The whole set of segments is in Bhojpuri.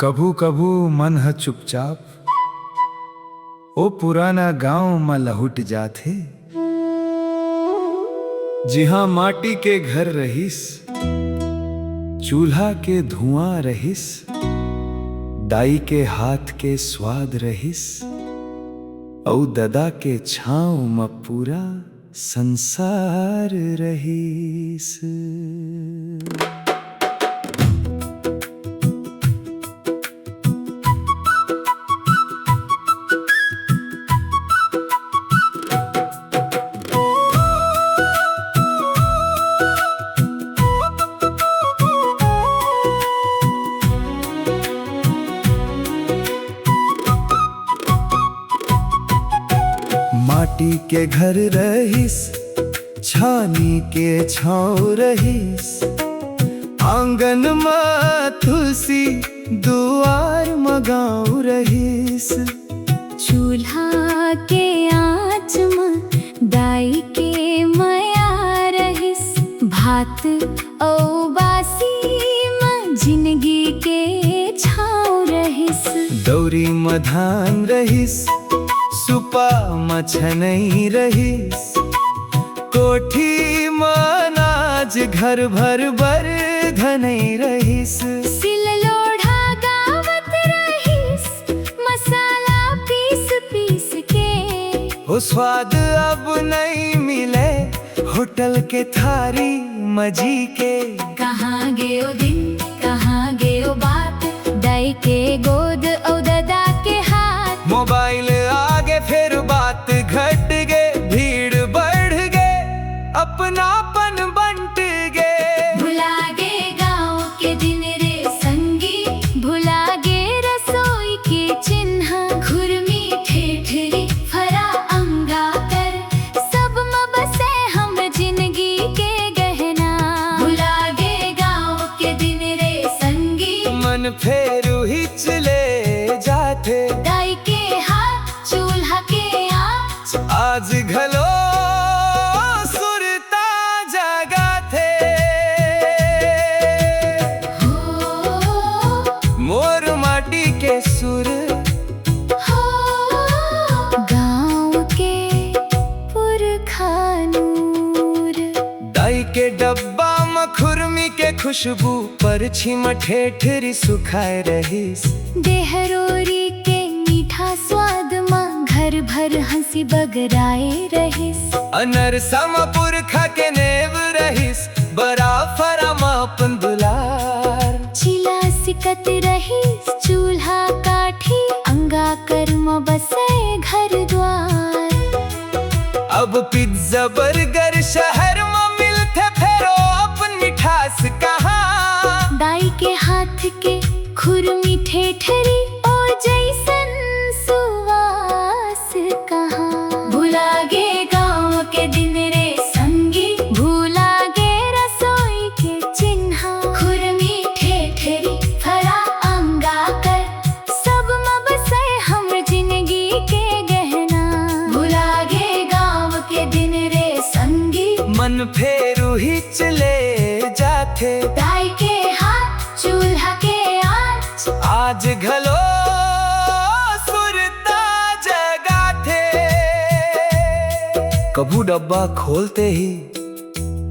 कभू कभू मन ह चुपचाप ओ पुराना गांव में लहुट जाथे, जिहा माटी के घर रहिस, चूल्हा के धुआं रहिस, दाई के हाथ के स्वाद रहिस, औ ददा के छाँव में पूरा संसार रहिस। माटी के घर रहिस, छानी के छाँव रहिस, आंगन में तुलसी दुआर में गाँव रहिस। चूल्हा के आँच में दाई के मया रहिस, भात औ बासी में जिंदगी के छाँव रहिस। दौरी में धान रहिस, सुपा में छनई रहिस, कोठी में अनाज घर भर बर धनई रहिस। सिल लोढ़ा गावत रहिस, मसाला पीस पीस के। वो स्वाद अब नहीं मिले होटल के थारी मजी के। कहाँ गयो दिन, कहाँ गयो बात, दाई के गोद औ ददा के हाथ। मोबाइल आगे फिर बात घट गे, भीड़ बढ़ गे, अपनापन बंट गे। भुला गे गाँव के दिन रे संगी, भुला गे रसोई के चिन्ह। खुरमी ठेठरी फरा अंगा कर, सब में बसे हम जिंदगी के गहना। भुला गे गाँव के दिन रे संगी, मन फेरू ही चले जाते, दाई के हाथ चूल्हा के आँच। आज घलो सुरता जगा थे, मोर माटी के सुर गाँव के पुरखा नूर। दाई के डब्बा में खुरमी के खुशबू, परछी में ठेठरी सुखाए रहिस। देहरोरी के मीठा स्वाद में घर भर हंसी बगराए रहिस। अनरसा में पुरखा के नेव रहिस, बड़ा फरा में अपन दुलार। चिला सिकत रहिस, चूल्हा काठी अंगा कर में बसे घर द्वार। अब पिज्जा बर्गर शहर में मिलते, फेरो अपन मिठास कहाँ। दाई के हाथ के खुरमी ठेठरी और जैसन सुवास कहाँ। भुला गे गाँव के दिन रे संगी, भुला गे रसोई के चिन्ह। खुरमी ठेठरी फरा अंगा कर, सब में बसे हम जिंदगी के गहना। भुला गे गाँव के दिन रे संगी, मन फेरू ही चले जाते, दाई के हाथ चूल्हा के आँच। आज घलो सुरता जगा थे। कभू डब्बा खोलते ही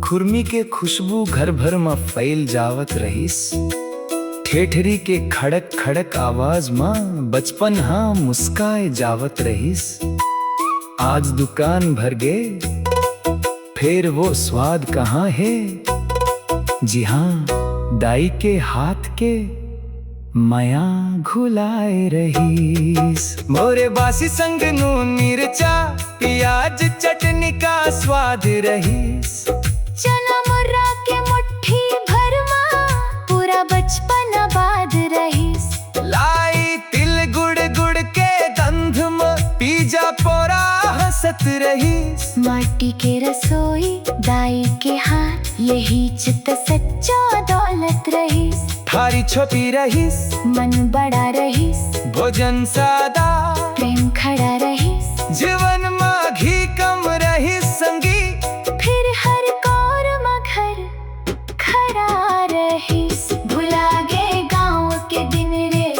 खुरमी के खुशबू घर भर में फैल जावत रहिस। ठेठरी के खड़क खड़क आवाज में बचपन हाँ मुस्काए जावत रहिस। आज दुकान भर गे, फिर वो स्वाद कहाँ है। जी हाँ, दाई के हाथ के माया घुलाए रहीस। मोरे बासी संग नून मिर्चा, प्याज चटनी का स्वाद रहीस। चना मुर्रा के मुट्ठी भर में पूरा बचपन आबाद रहिस। लाई तिल गुड़ गुड़ के गंध में पिज्जा पोरा हंसत रहीस। माटी के रसोई, दाई के हाथ, यही चित सच्चा दौलत रहिस। थारी छोटी रहीस, मन बड़ा रहिस, भोजन सादा, प्रेम खड़ा रहिस। जीवन में घी कम रहीस संगी, फिर हर कौर में घर खड़ा रहिस। भुला गे गाँव के दिन रे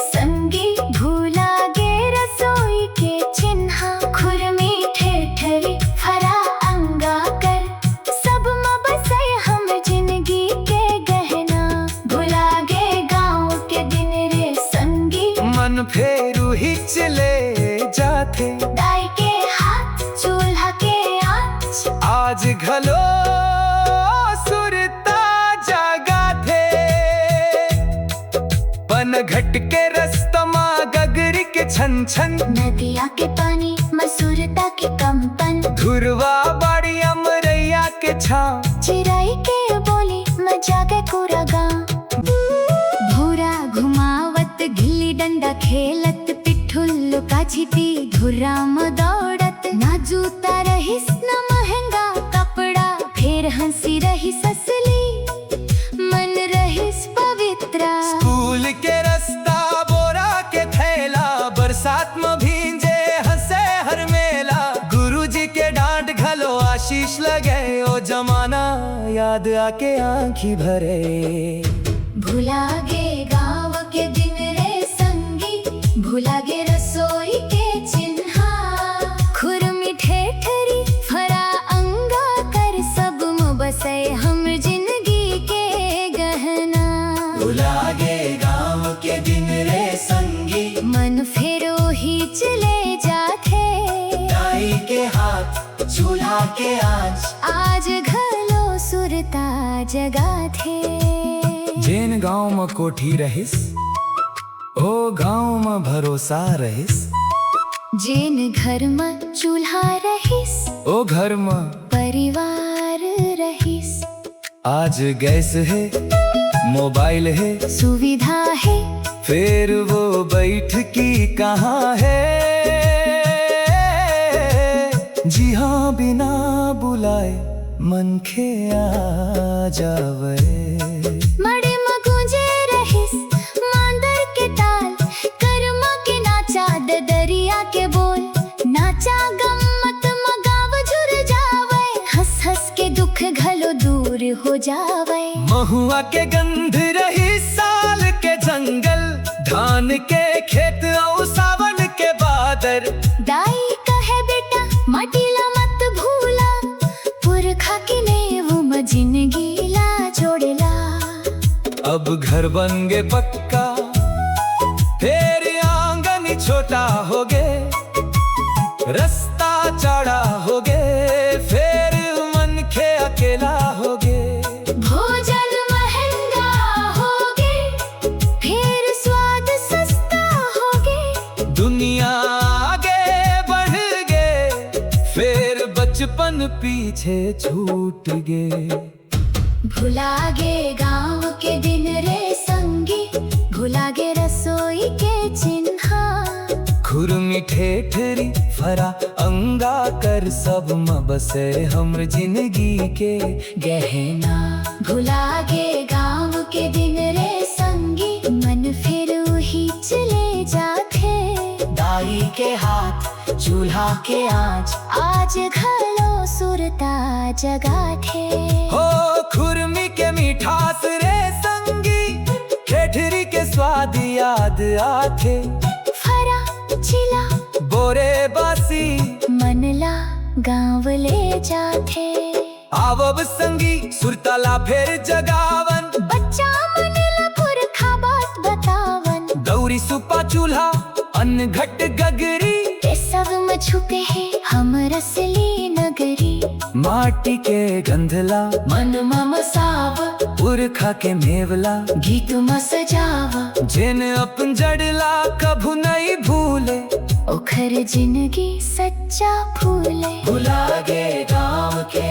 मन फेरू ही चले जाते। दाई के हाथ चूल्हा के आँच, आज घलो सुरता जगा थे। पन घट के रस्तमा गगरी के छन छन, नदिया के पानी मसूरता के कंपन, धुरवा बाड़ी अमरैया के छाँव, चिराई के बोली मजा के पूरा गाँव। भोरा घुमावत गिल्ली डंडा खेलत, पिट्ठुल लुका छिपी धुर्रा में दौड़त। ना जूता रहिस न महंगा कपड़ा, फिर हंसी रही ससली, मन रहिस पवित्रा। स्कूल के रास्ता बोरा के थैला, बरसात में भींजे हंसे हर मेला। गुरुजी के डांट घलो आशीष लगे, ओ जमाना याद आके आँखी भरे। भुला गे गाँव के दिन रे संगी, भुला गे रसोई के चिन्हा। खुरमी ठेठरी फरा अंगा कर, सब में बसे हम जिंदगी के गहना। भुला गे गाँव के दिन रे संगी, मन फेरो ही चले जाते। दाई के हाथ चूल्हा के आँच, आज घलो सुरता जगा थे। जेन गाँव में कोठी रहिस, ओ गाँव में भरोसा रहिस। जेन घर में चूल्हा रहिस, ओ घर में परिवार रहिस। आज गैस है, मोबाइल है, सुविधा है, फिर वो बैठकी कहाँ है। जी हाँ, बिना बुलाए मन खे आ जावे। मड़े में गूंजे रहिस मांदर के ताल, कर्मा के नाचा दरिया के बोल। नाचा गम्मत मगाव झुर जावे, हंस हंस के दुख घलो दूर हो जावे। महुआ के गंध रही साल के जंगल, धान के खेत और सावन के बादर। दाई कहे बेटा माटीला मत भूला, पुरखा के नेवु में जिंदगी ला जोड़ेला। अब घर बन गे पक्का, फिर आंगन छोटा हो गे। रास्ता चौड़ा हो गे, फिर मन खे अकेला हो गे। भोजन महंगा हो गे, फिर स्वाद सस्ता हो गे। दुनिया आगे बढ़ गे, फिर बचपन पीछे छूट गे। भुला गे गाँव के दिन रे संगी, भुला गे रसोई के चिन्हा। खुरमी ठेठरी फरा अंगा कर, सब में बसे हमर जिंदगी के गहना। भुला गे गाँव के दिन रे संगी, मन फिर ही चले जाते। दाई के हाथ चूल्हा के आँच, आज घलो सुरता जगा थे। हो खुरमी के मिठास रे संगी, ठेठरी के स्वाद याद आथे। फरा चिला बोरे बासी मनला गाँव ले जाते। आवब संगी सुरताला फिर जगावन, बच्चा मनला पुरखा बात बतावन। दौरी सुपा चूल्हा अन्न घट गगरी, ये सब में छुपे हैं हम रसली नगरी। माटी के गंधला मन मम साव, पुरखा के मेवला गीत में सजावा। जिन अपन जड़ला कभू नहीं भूले, ओखर जिंदगी सच्चा फूले। भुला गे गाँव के